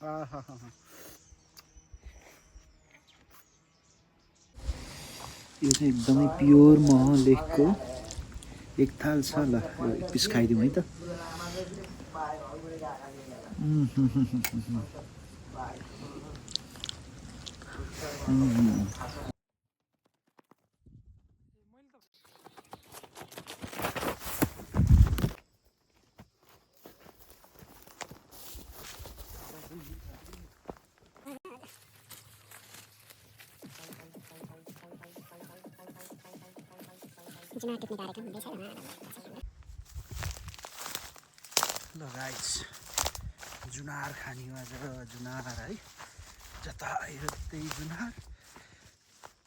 यो चाहिँ एकदमै प्योर मह लेकको एक थाल छ ल एक पिस खाइदिउँ है त ल गाइस जुनार खाने आज जुनार है जता आयो त्यही जुनार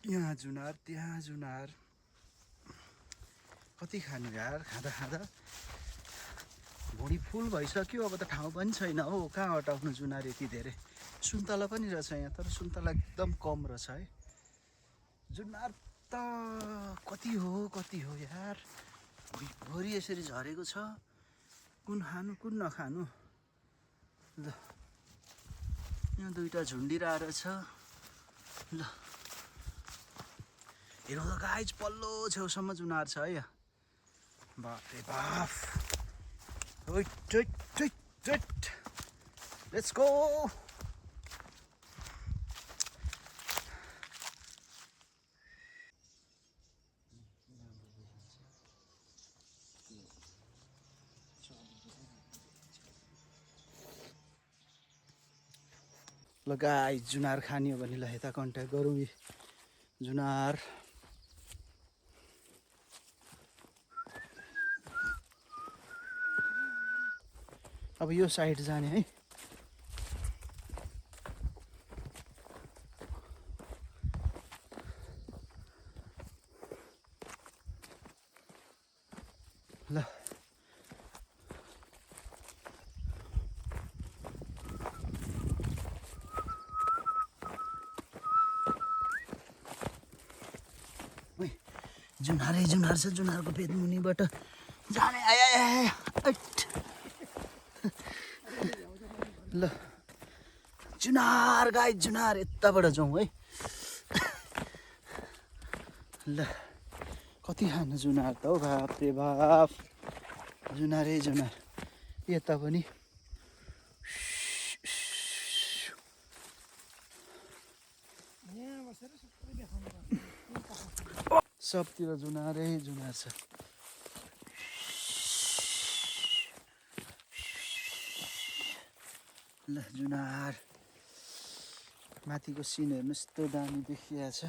यहाँ जुनार त्यहाँ जुनार कति खानु यार खाँदा खाँदा भुँडी फुल भइसक्यो अब त ठाउँ पनि छैन हो कहाँ हटाउनु जुनार यति धेरै सुन्तला पनि रहेछ यहाँ तर सुन्तला एकदम कम रहेछ है जुनार त कति हो यार भुइँभरि यसरी झरेको छ कुन खानु कुन नखानु ल यहाँ दुईटा झुन्डिरहेको रहेछ ल हेर्नु त गाइज पल्लो छेउसम्म जुनार छ है यहाँ बाफरे बाफ लेट्स गो ल गाइज जुनार खाने हो भने ल यता कन्ट्याक्ट गरौँ जुनार अब यो साइड जाने है ल जुनार छ जुनारको पेट मुनिबाट जाने आया ल जुनार गाइस जुनार यताबाट जाउँ है ल कति खानु जुनार त हौ बाप रे बाप जुनारै जुनार यता पनि सबतिर जुनारै जुनार छ ल जुनार माथिको सिन हेर्नु यस्तो दामी देखिरहेछ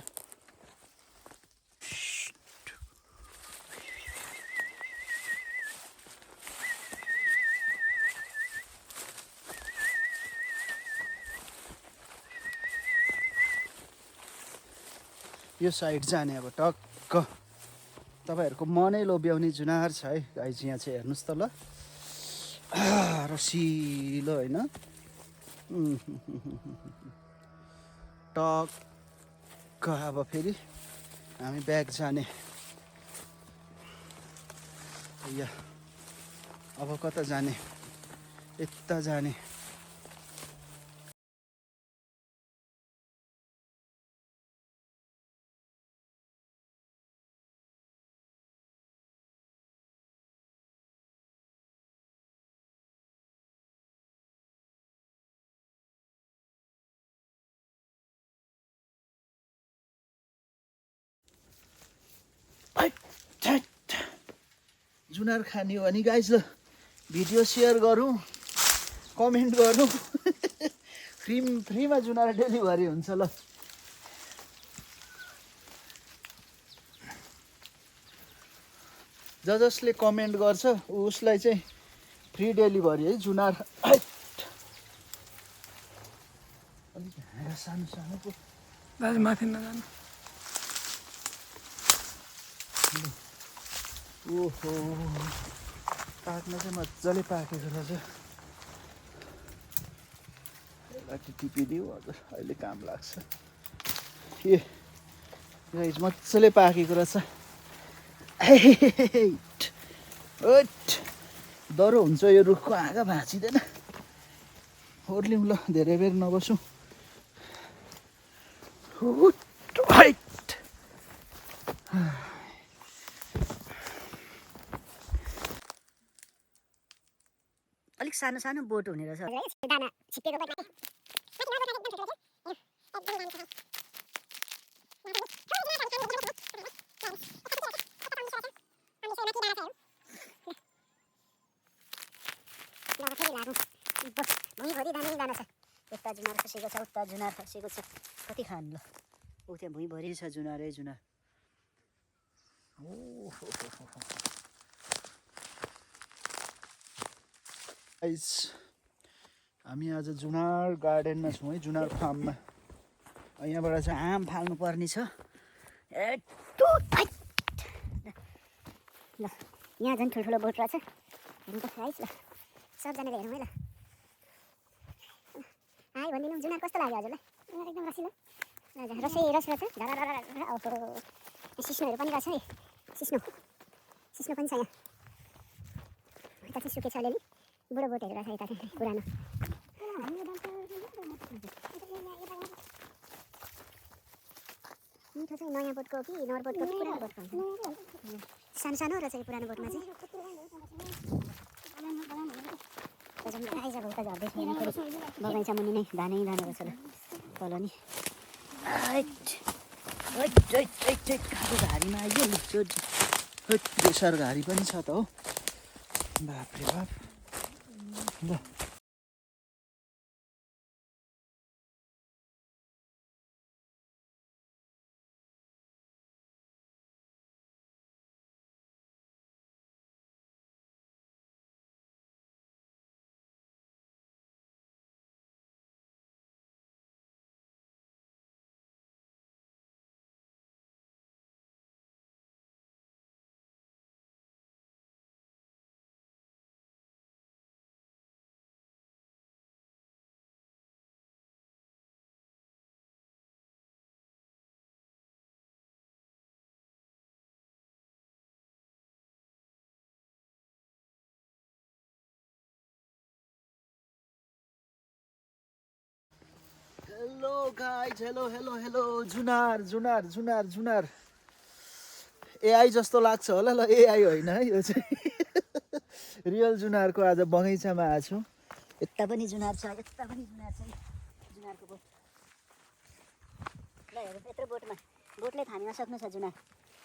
यो साइड जाने अब टक्क तपाईहरुको मनै लोभ्याउने जुनार छ है गाइस यहाँ चाहिँ हेर्नुस् त ल रसिलो हैन टक्क अब फेरि हामी ब्याक जाने या अब कता जाने यता जाने जुनार खाने हो भने गाइस ल भिडियो शेयर गरौँ कमेन्ट गरौँ फ्रीमा जुनार डेलिभरी हुन्छ ल जसले कमेन्ट गर्छ उसलाई चाहिँ फ्री डेलिभरी है जुनार अलिक सानो सानो पो दाजु माथि नजानु ओहो पाक्न चाहिँ मजाले पाकेको रहेछ यसलाई टिपिदियो हजुर अहिले काम लाग्छ ए गाइस मजाले पाकेको रहेछ ओट डह्रो हुन्छ यो रुखको आँगा भाँचिँदैन ओर्लिउँ ल धेरै बेर नबसौँ हाइट अलिक सानो सानो बोट हुने रहेछ दाना छिप्पेको बोट भुइँभरि दामी दाना छ यता जुनार खसेको छ उता जुनार खसेको छ कति खान ल ऊ त्यहाँ भुइँभरि छ जुनारै जुनार हामी आज जुनार गार्डनमा छौँ है जुनार फार्ममा यहाँबाट चाहिँ आम फाल्नु पर्ने छ ल यहाँ झन् ठुल्ठुलो बोट रहेछ हेर्नु त गाइस ल सबजनाले हेरौँ है ल हाई भनिदिनु जुनार कस्तो लाग्यो हजुरलाई जुनार एकदम रसिलो रस रहेछ सिस्नोहरू पनि रहेछ है सिस्नो पनि छ यहाँ यता चाहिँ सुकेछ अलिअलि बुढो बोटहरू रहेछ यता चाहिँ पुरानो मिठो चाहिँ नयाँ बोटको कि नर बोटको कि पुरानो बोटको हुन्छ सानो सानो रहेछ यो पुरानो बोटमा चाहिँ आइज उता झर्दैछ बगैँचा मुनि नै धानै धान रहेछ ल तल नि कालो घारीमा आइयो प्रेसर घारी पनि छ त हो बाफ्रे बाफ ल हेलो गाइज हेलो जुनार एआई जस्तो लाग्छ होला ल एआई होइन है यो चाहिँ रियल जुनारको आज बगैँचामा आएको छु यता पनि जुनार छ यता पनि जुनार छ जुनारको बोट ल हेर्नु यत्रो बोटले थामिन सक्नु छ जुनार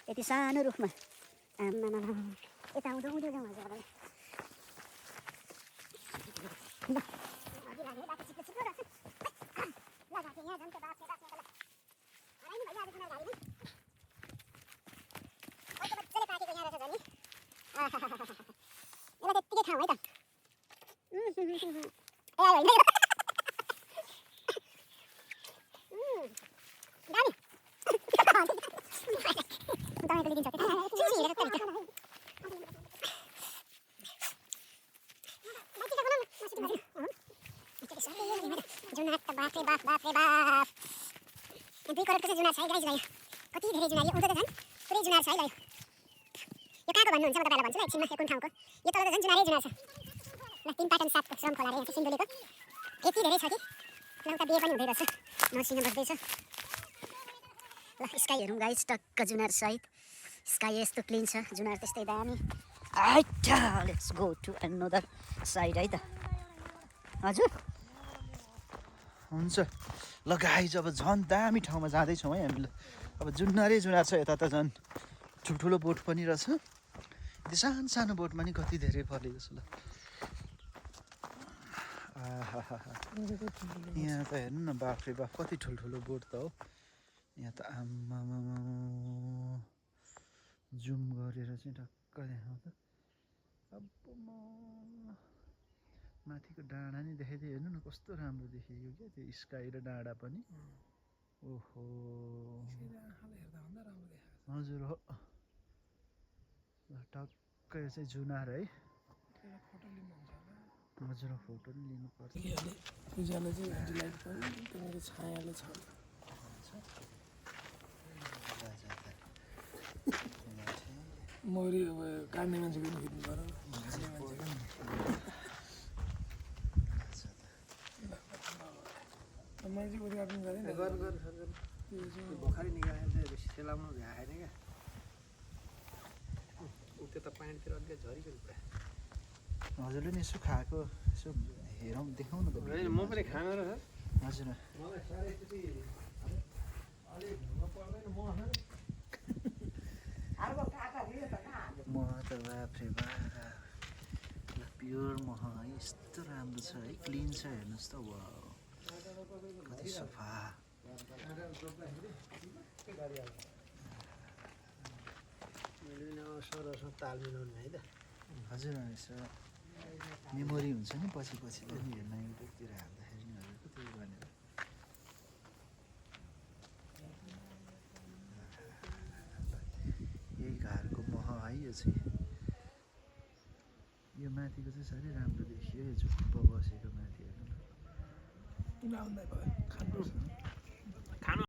यति सानो रुखमा आम्मामा यता उँधो जाउँ हजुरलाई यसलाई त्यत्तिकै खाउँ है त दामी जुनार त बाफ्रे बाफ 2 करोडको चाहिँ जुनार छ है गाइज ल कति धेरै जुनार यो उँधो त झन् पुरै जुनार छ है ल यो कहाँको भन्नुहुन्छ म तपाईँलाई भन्छु ल एकछिनमा यो कुन ठाउँको यो तल त झन् जुनारै जुनार छ ल 3 पाटन 7 श्रम खोला यहाँ चाहिँ सिन्धुलीको यति धेरै छ कि ल उता बिहे पनि हुँदै रहेछ नर्सिङ बस्दैछ ल स्काई हेरौँ गाइज टक्क जुनार सहित स्काई यस्तो क्लिन छ जुनार त्यस्तै दामी आइटा let's go to another side है त हजुर हुन्छ ल गाइज अब झन् दामी ठाउँमा जाँदैछौँ है हामी अब जुनारै जुनार छ यता त झन् ठुल्ठुलो बोट पनि रहेछ त्यो सानो सानो बोटमा नि कति धेरै फलेको छ ल यहाँ त हेर्नु न बाफ्रे बाफ कति ठुल्ठुलो बोट त हो यहाँ त आम्मामा जुम गरेर चाहिँ टक्क देखाउँ त अब माथिको डाँडा नि देखाइदियो हेर्नु न कस्तो राम्रो देखियो क्या त्यो स्काई र डाँडा पनि ओहो हजुर हो टक्क यो चाहिँ जुनार है हजुर फोटो नि लिनुपर्छ मौरी अब काट्ने मान्छे पनि खिच्नु पर्यो मान्छे उद्घाटन गरेँ नि गर्नु गर्नु सर गर्नु त्यो भर्खरै निकालेर चाहिँ बेसी सेलाउनु भ्याएन क्या ऊ त्यो त पानीतिर अलिकति झरिकन पुरा हजुरले नि यसो खाएको यसो हेरौँ देखाउँ न त होइन म पनि खानु र हजुर मलाई साह्रै त्यति अलिक ढुङ्गा पर्दैन म मह त बाफ्रे बा प्योर मह है यस्तो राम्रो छ है क्लिन छ हेर्नुहोस् त वा कति सफा मैले पनि सरसँग ताल मिलाउनु है त हजुर यसो मेमोरी हुन्छ नि पछि पछि पनि हेर्न युट्युबतिर हाल्दाखेरि नि हजुरको त्यही भनेर यही घरको मह है यो चाहिँ यो माथिको चाहिँ साह्रै राम्रो देखियो यो झुप्प बसेको माथि हेर्नु न किन आउँदै भयो खानुपर्छ